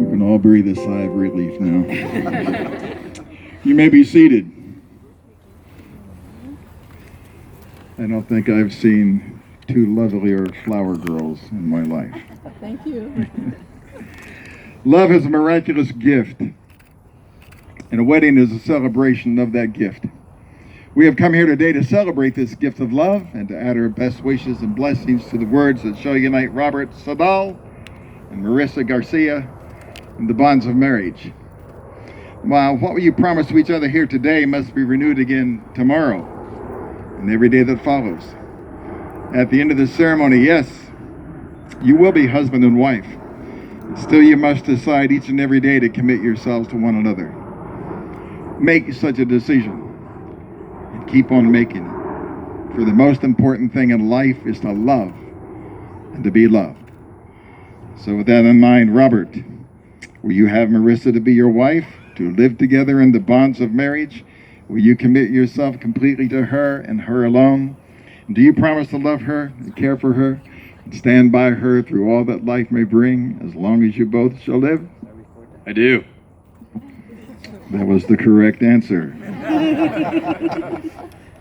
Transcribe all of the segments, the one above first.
We can all breathe a sigh of relief now. You may be seated. I don't think I've seen two lovelier flower girls in my life. Thank you. Love is a miraculous gift, and a wedding is a celebration of that gift. We have come here today to celebrate this gift of love and to add our best wishes and blessings to the words that shall unite Robert Sadal and Marissa Garcia in the bonds of marriage. While what you promise to each other here today must be renewed again tomorrow and every day that follows. At the end of the ceremony, yes, you will be husband and wife. Still, you must decide each and every day to commit yourselves to one another. Make such a decision and keep on making it. For the most important thing in life is to love and to be loved. So with that in mind, Robert, will you have Marissa to be your wife, to live together in the bonds of marriage? Will you commit yourself completely to her and her alone? And do you promise to love her and care for her and stand by her through all that life may bring, as long as you both shall live? I do. That was the correct answer.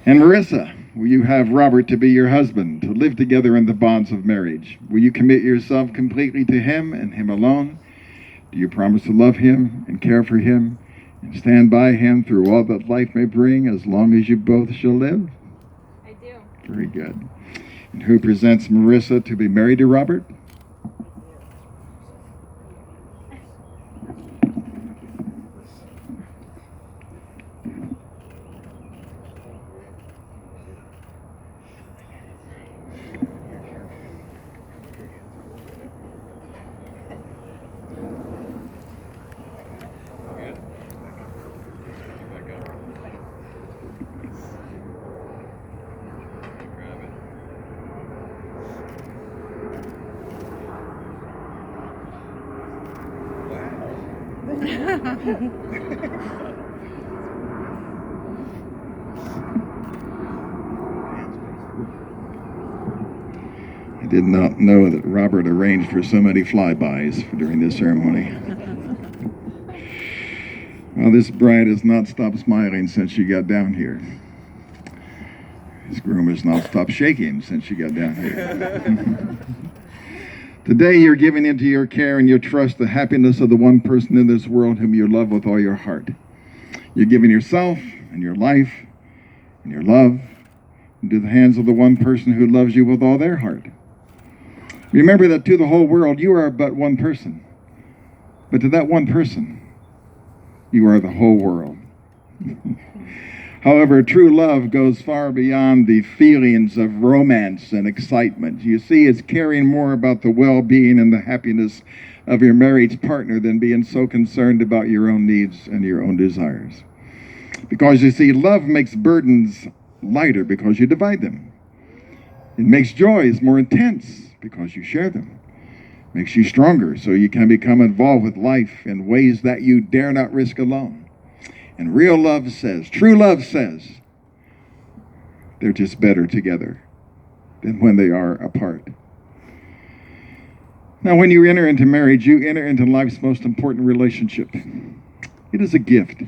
And Marissa, will you have Robert to be your husband, to live together in the bonds of marriage? Will you commit yourself completely to him and him alone? Do you promise to love him and care for him and stand by him through all that life may bring, as long as you both shall live? I do. Very good. And who presents Marissa to be married to Robert? I did not know that Robert arranged for so many flybys during this ceremony. Well, this bride has not stopped smiling since she got down here. This groom has not stopped shaking since she got down here. Today, you're giving into your care and your trust the happiness of the one person in this world whom you love with all your heart. You're giving yourself and your life and your love into the hands of the one person who loves you with all their heart. Remember that to the whole world, you are but one person. But to that one person, you are the whole world. However, true love goes far beyond the feelings of romance and excitement. You see, it's caring more about the well-being and the happiness of your marriage partner than being so concerned about your own needs and your own desires. Because you see, love makes burdens lighter because you divide them. It makes joys more intense because you share them. It makes you stronger so you can become involved with life in ways that you dare not risk alone. And real love says, true love says, they're just better together than when they are apart. Now, when you enter into marriage, you enter into life's most important relationship. It is a gift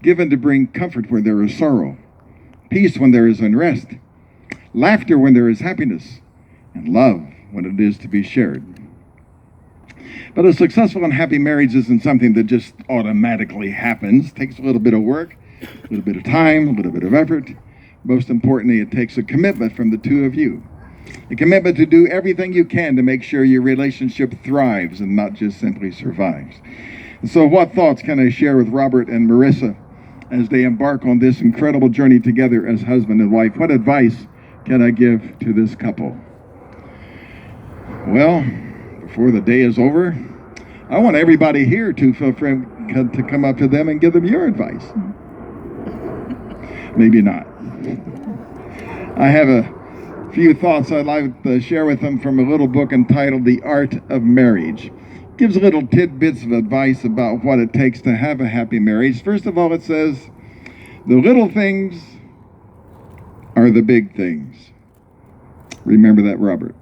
given to bring comfort where there is sorrow, peace when there is unrest, laughter when there is happiness, and love when it is to be shared. But a successful and happy marriage isn't something that just automatically happens. It takes a little bit of work, a little bit of time, a little bit of effort. Most importantly, it takes a commitment from the two of you. A commitment to do everything you can to make sure your relationship thrives and not just simply survives. And so what thoughts can I share with Robert and Marissa as they embark on this incredible journey together as husband and wife? What advice can I give to this couple? Well, before the day is over, I want everybody here to feel free to come up to them and give them your advice. Maybe not. I have a few thoughts I'd like to share with them from a little book entitled The Art of Marriage. It gives little tidbits of advice about what it takes to have a happy marriage. First of all, it says, the little things are the big things. Remember that, Robert.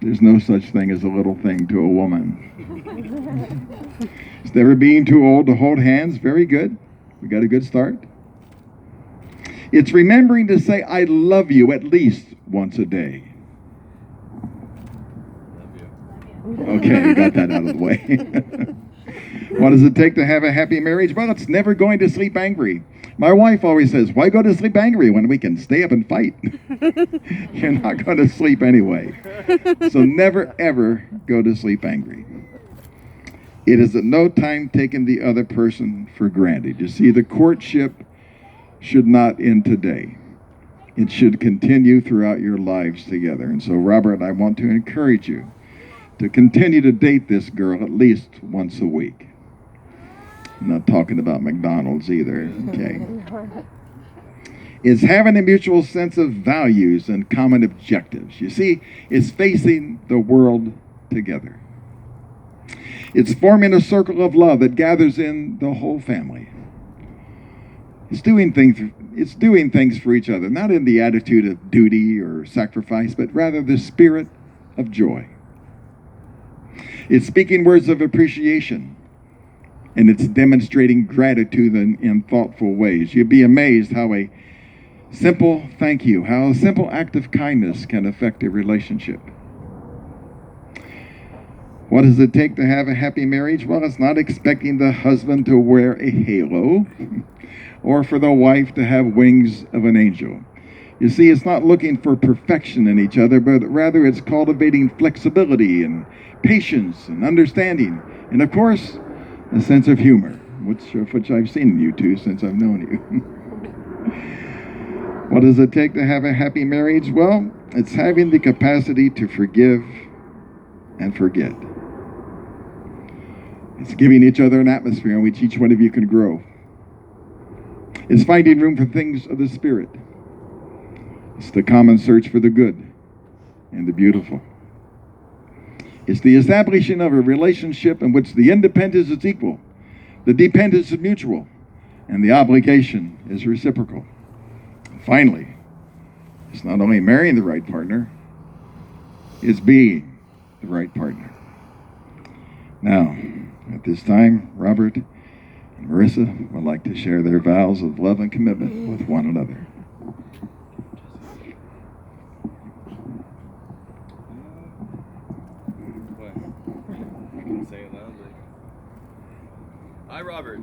There's no such thing as a little thing to a woman. It's never being too old to hold hands. Very good. We got a good start. It's remembering to say, I love you at least once a day. Okay, got that out of the way. What does it take to have a happy marriage? Well, it's never going to sleep angry. My wife always says, why go to sleep angry when we can stay up and fight? You're not going to sleep anyway. So never, ever go to sleep angry. It is at no time taking the other person for granted. You see, the courtship should not end today. It should continue throughout your lives together. And so, Robert, I want to encourage you to continue to date this girl at least once a week. I'm not talking about McDonald's either, okay? It's having a mutual sense of values and common objectives. You see, it's facing the world together. It's forming a circle of love that gathers in the whole family. It's doing things for each other, not in the attitude of duty or sacrifice, but rather the spirit of joy. It's speaking words of appreciation, and it's demonstrating gratitude in thoughtful ways. You'd be amazed how a simple thank you, how a simple act of kindness can affect a relationship. What does it take to have a happy marriage? Well, it's not expecting the husband to wear a halo or for the wife to have wings of an angel. You see, it's not looking for perfection in each other, but rather it's cultivating flexibility and patience and understanding. And of course, a sense of humor, which I've seen in you two since I've known you. What does it take to have a happy marriage? Well, it's having the capacity to forgive and forget. It's giving each other an atmosphere in which each one of you can grow. It's finding room for things of the Spirit. It's the common search for the good and the beautiful. It's the establishing of a relationship in which the independence is equal, the dependence is mutual, and the obligation is reciprocal. And finally, it's not only marrying the right partner, it's being the right partner. Now, at this time, Robert and Marissa would like to share their vows of love and commitment with one another. Say it loudly. I, Robert,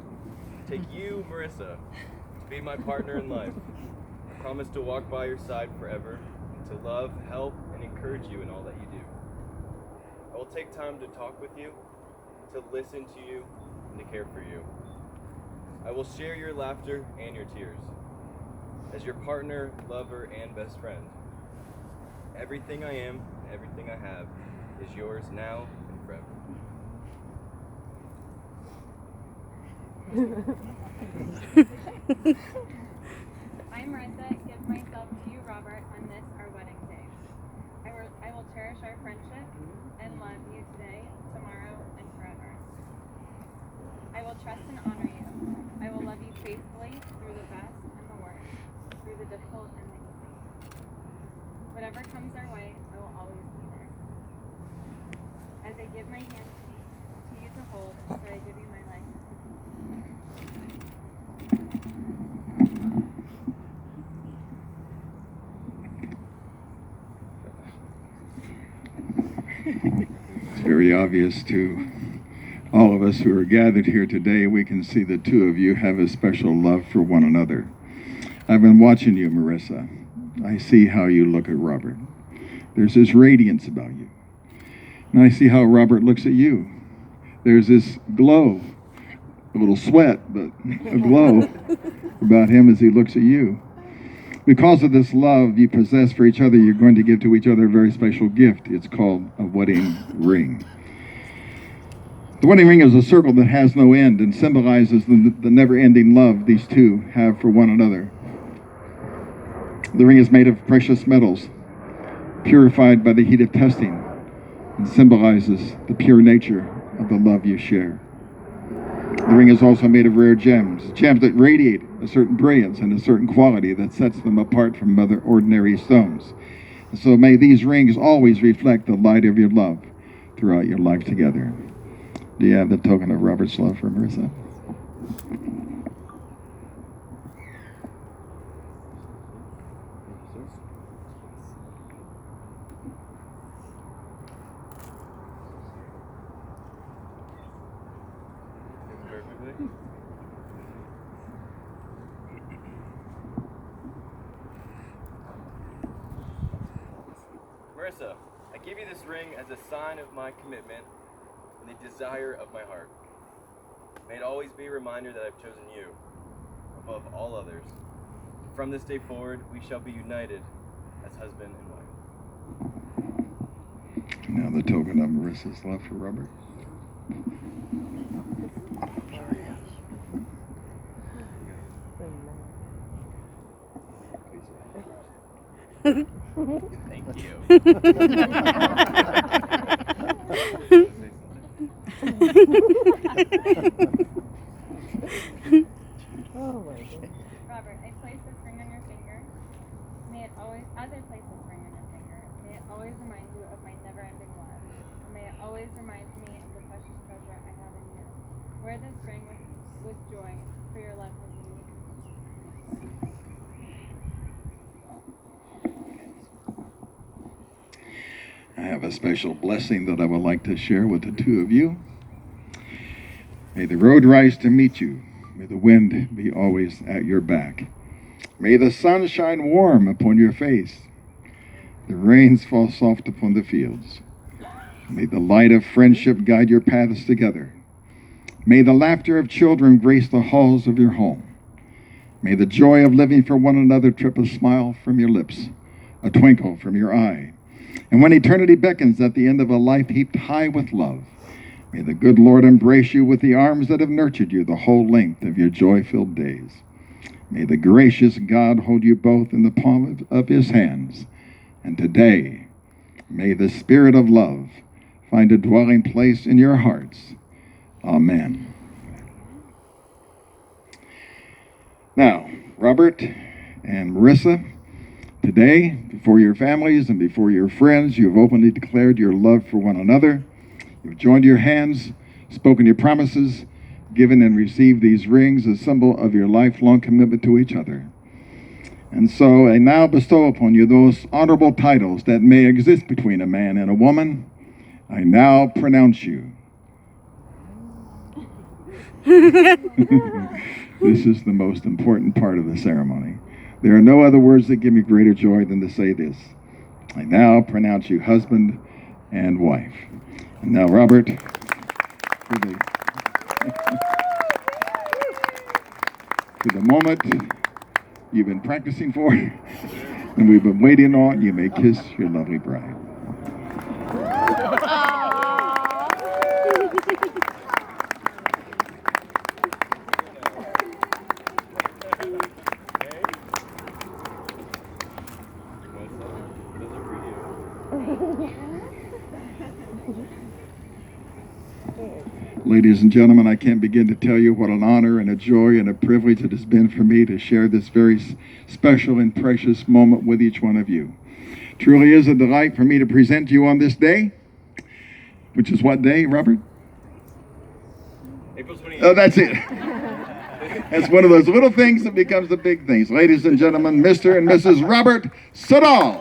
take you, Marissa, to be my partner in life. I promise to walk by your side forever, and to love, help, and encourage you in all that you do. I will take time to talk with you, to listen to you, and to care for you. I will share your laughter and your tears. As your partner, lover, and best friend, everything I am and everything I have is yours now and forever. I, Marissa, give myself to you, Robert, on this, our wedding day. I will cherish our friendship and love you today, tomorrow, and forever. I will trust and honor you. I will love you faithfully through the best and the worst, through the difficult and the easy. Whatever comes our way, I will always be there. As I give my hand to you to hold, so I give you my life. It's very obvious to all of us who are gathered here today. We can see the two of you have a special love for one another. I've been watching you, Marissa. I see how you look at Robert. There's this radiance about you. And I see how Robert looks at you. There's this glow, a little sweat, but a glow about him as he looks at you. Because of this love you possess for each other, you're going to give to each other a very special gift. It's called a wedding ring. The wedding ring is a circle that has no end and symbolizes the never-ending love these two have for one another. The ring is made of precious metals, purified by the heat of testing, and symbolizes the pure nature of the love you share. The ring is also made of rare gems that radiate a certain brilliance and a certain quality that sets them apart from other ordinary stones. So may these rings always reflect the light of your love throughout your life together. Do you have the token of Robert's love for Marissa? Perfectly. Marissa, I give you this ring as a sign of my commitment and the desire of my heart. May it always be a reminder that I've chosen you above all others. From this day forward, we shall be united as husband and wife. Now the token of Marissa's love for Robert. Thank you. Robert, I place this ring on your finger. May it always, as I place this ring on your finger, may it always remind you of my never-ending love. And may it always remind me of the precious treasure I have in you. Wear this ring with joy, for your love has unique. I have a special blessing that I would like to share with the two of you. May the road rise to meet you. May the wind be always at your back. May the sun shine warm upon your face. The rains fall soft upon the fields. May the light of friendship guide your paths together. May the laughter of children grace the halls of your home. May the joy of living for one another trip a smile from your lips, a twinkle from your eye. And when eternity beckons at the end of a life heaped high with love, may the good Lord embrace you with the arms that have nurtured you the whole length of your joy-filled days. May the gracious God hold you both in the palm of his hands. And today, may the spirit of love find a dwelling place in your hearts. Amen. Now, Robert and Marissa, today, before your families and before your friends, you have openly declared your love for one another. You've joined your hands, spoken your promises, given and received these rings, a symbol of your lifelong commitment to each other. And so I now bestow upon you those honorable titles that may exist between a man and a woman. I now pronounce you. This is the most important part of the ceremony. There are no other words that give me greater joy than to say this. I now pronounce you husband and wife. And now, Robert, for the moment you've been practicing for and we've been waiting on, you may kiss your lovely bride. Ladies and gentlemen, I can't begin to tell you what an honor and a joy and a privilege it has been for me to share this very special and precious moment with each one of you. Truly is a delight for me to present to you on this day, which is what day, Robert? April 28th. Oh, that's it. That's one of those little things that becomes the big things. Ladies and gentlemen, Mr. and Mrs. Robert Siddall.